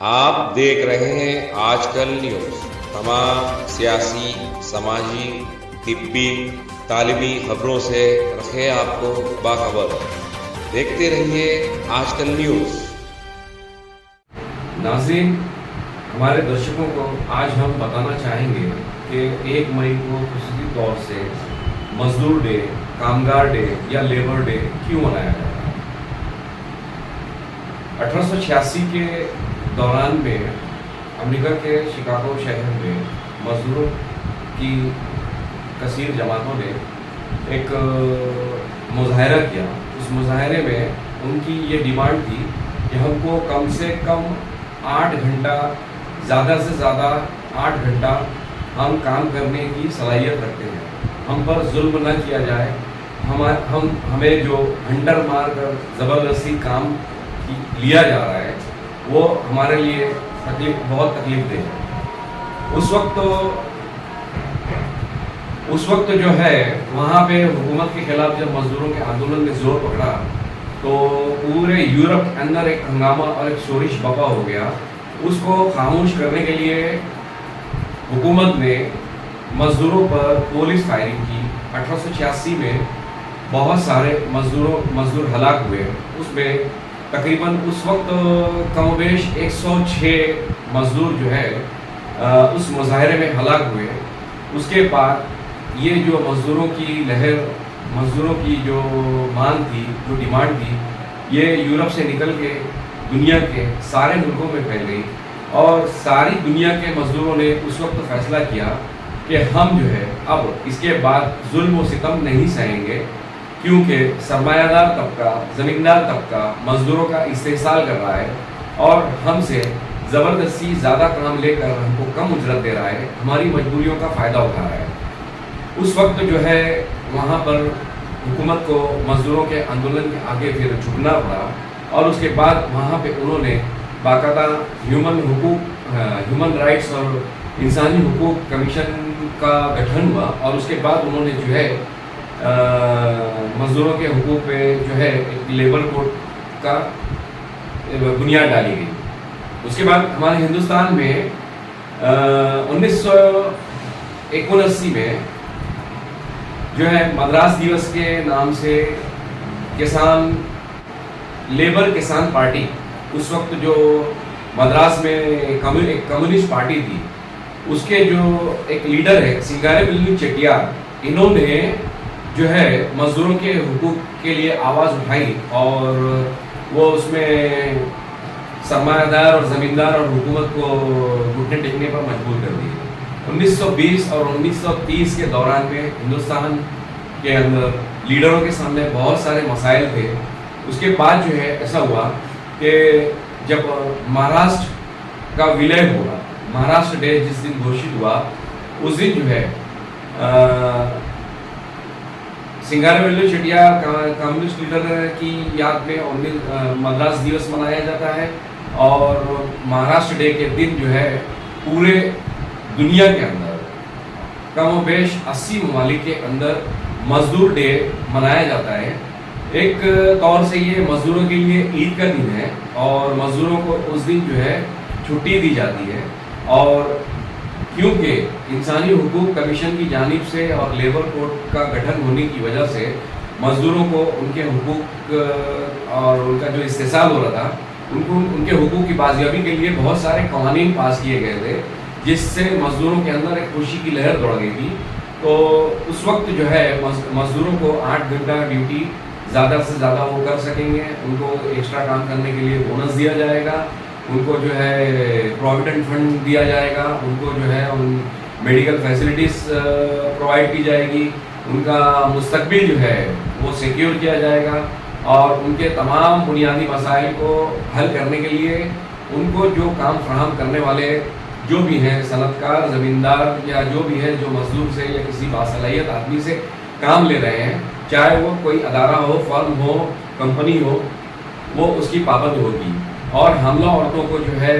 آپ دیکھ رہے ہیں آج کل نیوز۔ تمام سیاسی، سماجی، طبی، تعلیمی خبروں سے رکھے آپ کو باخبر۔ دیکھتے رہیے آج کل نیوز۔ ناظرین، ہمارے درشکوں کو آج ہم بتانا چاہیں گے کہ 1 مئی کو خصوصی طور سے مزدور ڈے، کامگار ڈے یا لیبر ڈے کیوں منایا جاتا ہے۔ 1886 کے دوران میں امریکہ کے شکاگو شہر میں مزدوروں کی کثیر جماعتوں نے ایک مظاہرہ کیا۔ اس مظاہرے میں ان کی یہ ڈیمانڈ تھی کہ ہم کو کم سے کم 8 گھنٹہ، زیادہ سے زیادہ 8 گھنٹہ ہم کام کرنے کی صلاحیت رکھتے ہیں، ہم پر ظلم نہ کیا جائے، ہمیں جو ہنڈر مار کر زبردستی کام لیا جا رہا ہے وہ ہمارے لیے بہت تکلیف دہ ہے۔ اس وقت جو ہے وہاں پہ حکومت کے خلاف جب مزدوروں کے آندولن نے زور پکڑا تو پورے یورپ کے اندر ایک ہنگامہ اور ایک شورش بپا ہو گیا۔ اس کو خاموش کرنے کے لیے حکومت نے مزدوروں پر پولیس فائرنگ کی۔ 1886 میں بہت سارے مزدور ہلاک ہوئے۔ اس میں تقریباً اس وقت کم و بیش 106 مزدور جو ہے اس مظاہرے میں ہلاک ہوئے۔ اس کے بعد یہ جو مزدوروں کی لہر، مزدوروں کی جو مانگ تھی، جو ڈیمانڈ تھی، یہ یورپ سے نکل کے دنیا کے سارے ملکوں میں پھیل گئی، اور ساری دنیا کے مزدوروں نے اس وقت فیصلہ کیا کہ ہم جو ہے اب اس کے بعد ظلم و ستم نہیں سہیں گے، کیونکہ سرمایہ دار طبقہ، زمیندار طبقہ مزدوروں کا استحصال کر رہا ہے اور ہم سے زبردستی زیادہ کام لے کر ہم کو کم اجرت دے رہا ہے، ہماری مجبوریوں کا فائدہ اٹھا رہا ہے۔ اس وقت جو ہے وہاں پر حکومت کو مزدوروں کے آندولن کے آگے پھر جھکنا پڑا، اور اس کے بعد وہاں پہ انہوں نے باقاعدہ ہیومن رائٹس اور انسانی حقوق کمیشن کا گٹھن ہوا، اور اس کے بعد انہوں نے جو ہے مزدوروں کے حقوق پہ جو ہے ایک لیبر کوڈ کا بنیاد ڈالی گئی۔ اس کے بعد ہمارے ہندوستان میں 1979 میں جو ہے مدراس دیوس کے نام سے لیبر کسان پارٹی، اس وقت جو مدراس میں ایک کمیونسٹ پارٹی تھی، اس کے جو ایک لیڈر ہے سنگارے ویلو چیٹیار، انہوں نے جو ہے مزدوروں کے حقوق کے لیے آواز اٹھائی، اور وہ اس میں سرمایہ دار اور زمیندار اور حکومت کو گھٹنے ٹیکنے پر مجبور کر دی۔ 1920 اور 1930 کے دوران میں ہندوستان کے اندر لیڈروں کے سامنے بہت سارے مسائل تھے۔ اس کے بعد جو ہے ایسا ہوا کہ جب مہاراشٹر کا ولے ہوا، مہاراشٹر ڈے جس دن گھوشت ہوا، اس دن جو ہے سنگارے ویلو چیٹیار کمیونسٹ لیڈر کی یاد میں مدراس دیوس منایا جاتا ہے، اور مہاراشٹر ڈے کے دن جو ہے پورے دنیا کے اندر کم و بیش 80 ممالک کے اندر مزدور ڈے منایا جاتا ہے۔ ایک طور سے یہ مزدوروں کے لیے عید کا دن ہے، اور مزدوروں کو اس دن جو ہے چھٹی دی جاتی ہے، اور کیونکہ انسانی حقوق کمیشن کی جانب سے اور لیبر کوڈ کا گٹھن ہونے کی وجہ سے مزدوروں کو ان کے حقوق اور ان کا جو استحصال ہو رہا تھا، ان کے حقوق کی بازیابی کے لیے بہت سارے قوانین پاس کیے گئے تھے، جس سے مزدوروں کے اندر ایک خوشی کی لہر دوڑ گئی تھی۔ تو اس وقت جو ہے مزدوروں کو 8 گھنٹہ ڈیوٹی زیادہ سے زیادہ وہ کر سکیں گے، ان کو ایکسٹرا کام کرنے کے لیے بونس دیا جائے گا، ان کو جو ہے پروویڈنٹ فنڈ دیا جائے گا، ان کو جو ہے میڈیکل فیسلٹیز پرووائڈ کی جائے گی، ان کا مستقبل جو ہے وہ سیکیور کیا جائے گا، اور ان کے تمام بنیادی مسائل کو حل کرنے کے لیے ان کو جو کام فراہم کرنے والے جو بھی ہیں، صنعت کار، زمیندار یا جو بھی ہے جو مزدور سے یا کسی باصلاحیت آدمی سے کام لے رہے ہیں، چاہے وہ کوئی ادارہ ہو، فرم ہو، کمپنی ہو، وہ اس کی پابند ہوگی، اور حاملہ عورتوں کو جو ہے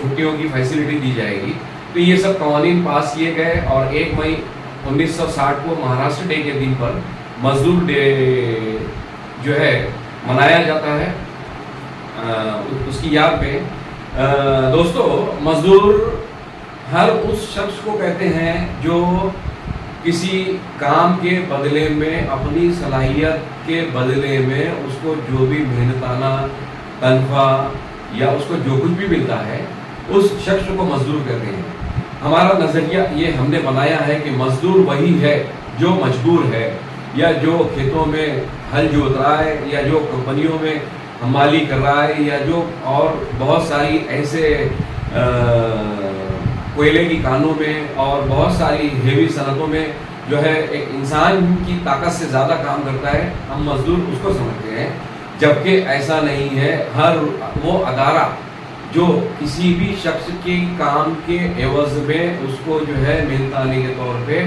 چھٹیوں کی فیسلٹی دی جائے گی۔ تو یہ سب قوانین پاس کیے گئے، اور 1 مئی 1960 کو مہاراشٹر ڈے کے دن پر مزدور ڈے جو ہے منایا جاتا ہے۔ اس کی یاد میں دوستو مزدور ہر اس شخص کو کہتے ہیں جو کسی کام کے بدلے میں اپنی صلاحیت کے بدلے میں اس کو جو بھی محنتانہ تنخواہ یا اس کو جو کچھ بھی ملتا ہے اس شخص کو مزدور کہتے ہیں. ہمارا نظریہ یہ ہم نے بنایا ہے کہ مزدور وہی ہے جو مجبور ہے یا جو کھیتوں میں ہل جوت رہا ہے یا جو کمپنیوں میں حمالی کر رہا ہے یا جو اور بہت ساری ایسے کوئلے کی کانوں میں اور بہت ساری ہیوی صنعتوں میں جو ہے ایک انسان کی طاقت سے زیادہ کام کرتا ہے. ہم مزدور اس کو سمجھتے ہیں, جبکہ ایسا نہیں ہے. ہر وہ ادارہ جو کسی بھی شخص کے کام کے عوض میں اس کو جو ہے محنتانے کے طور پہ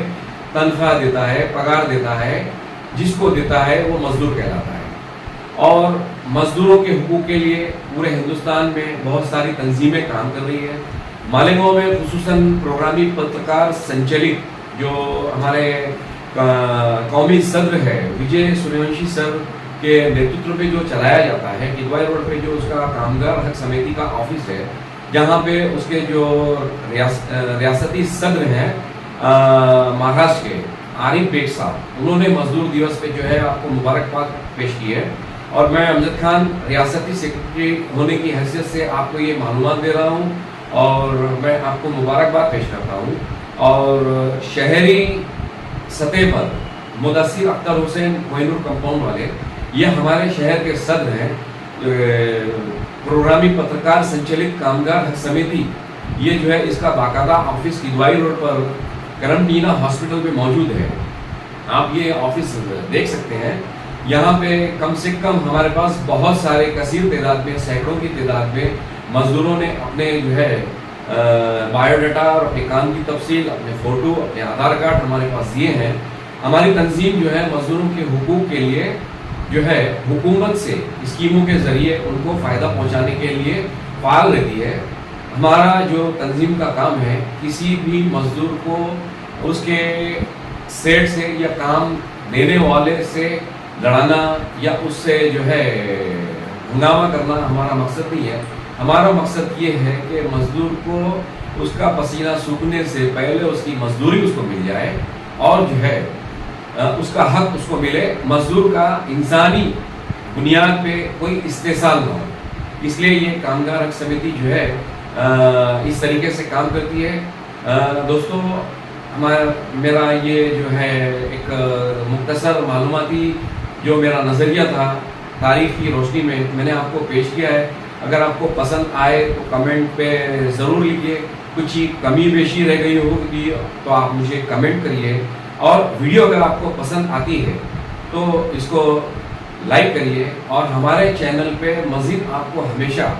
تنخواہ دیتا ہے, پگار دیتا ہے, جس کو دیتا ہے وہ مزدور کہلاتا ہے. اور مزدوروں کے حقوق کے لیے پورے ہندوستان میں بہت ساری تنظیمیں کام کر رہی ہیں. مالیگاؤں میں خصوصاً پروگرامی پترکار سنچلت جو ہمارے قومی صدر ہے وجے سوریونشی سر کے نیترتو میں جو چلایا جاتا ہے, کدوائی روڈ پہ جو اس کا کامگار حق سمیتی کا آفس ہے, جہاں پہ اس کے جو ریاستی صدر ہیں مہاراشٹر کے عارف بیگ صاحب, انہوں نے مزدور دیوس پہ جو ہے آپ کو مبارکباد پیش کی ہے. اور میں امجد خان ریاستی سیکرٹری ہونے کی حیثیت سے آپ کو یہ معلومات دے رہا ہوں اور میں آپ کو مبارکباد پیش کرتا ہوں. اور شہری سطح پر مدثر اختر حسین کوہ نور کمپاؤنڈ والے, یہ ہمارے شہر کے صدر ہیں. پروگرامی پترکار سنچلت کامگار حق سمیتی, یہ جو ہے اس کا باقاعدہ آفس کدوائی روڈ پر کرمٹینا ہاسپٹل میں موجود ہے. آپ یہ آفس دیکھ سکتے ہیں. یہاں پہ کم سے کم ہمارے پاس بہت سارے کثیر تعداد میں, سینکڑوں کی تعداد میں مزدوروں نے اپنے جو ہے بایو ڈیٹا اور اپنے کام کی تفصیل, اپنے فوٹو, اپنے آدھار کارڈ ہمارے پاس دیے ہیں. ہماری تنظیم جو ہے مزدوروں کے حقوق کے لیے جو ہے حکومت سے اسکیموں کے ذریعے ان کو فائدہ پہنچانے کے لیے فعال رہتی ہے. ہمارا جو تنظیم کا کام ہے کسی بھی مزدور کو اس کے سیٹ سے یا کام دینے والے سے لڑانا یا اس سے جو ہے ہنگامہ کرنا ہمارا مقصد نہیں ہے. ہمارا مقصد یہ ہے کہ مزدور کو اس کا پسینہ سوکھنے سے پہلے اس کی مزدوری اس کو مل جائے اور جو ہے اس کا حق اس کو ملے. مزدور کا انسانی بنیاد پہ کوئی استحصال نہ ہو. اس لیے یہ کامگار حق سمیتی جو ہے اس طریقے سے کام کرتی ہے. دوستو میرا یہ جو ہے ایک مختصر معلوماتی جو میرا نظریہ تھا تاریخ کی روشنی میں نے آپ کو پیش کیا ہے. اگر آپ کو پسند آئے تو کمنٹ پہ ضرور لکھیے. کچھ کمی بیشی رہ گئی ہوگی تو آپ مجھے کمنٹ کریے. اور ویڈیو اگر آپ کو پسند آتی ہے تو اس کو لائک کریے. اور ہمارے چینل پہ مزید آپ کو ہمیشہ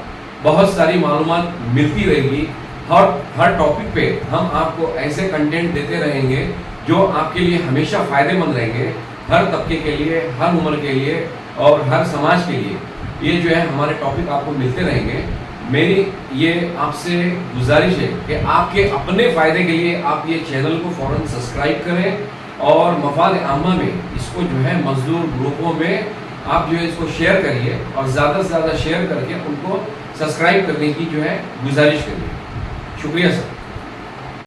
بہت ساری معلومات ملتی رہے گی. ہر ٹاپک پہ ہم آپ کو ایسے کنٹینٹ دیتے رہیں گے جو آپ کے لیے ہمیشہ فائدہ مند رہیں گے, ہر طبقے کے لیے, ہر عمر کے لیے اور ہر سماج کے لیے. یہ جو ہے ہمارے ٹاپک آپ کو ملتے رہیں گے. میری یہ آپ سے گزارش ہے کہ آپ کے اپنے فائدے کے لیے آپ یہ چینل کو فوراً سبسکرائب کریں اور مفاد عامہ میں اس کو جو ہے مزدور گروپوں میں آپ جو ہے اس کو شیئر کریے اور زیادہ سے زیادہ شیئر کر کے ان کو سبسکرائب کرنے کی جو ہے گزارش کریے. شکریہ سر.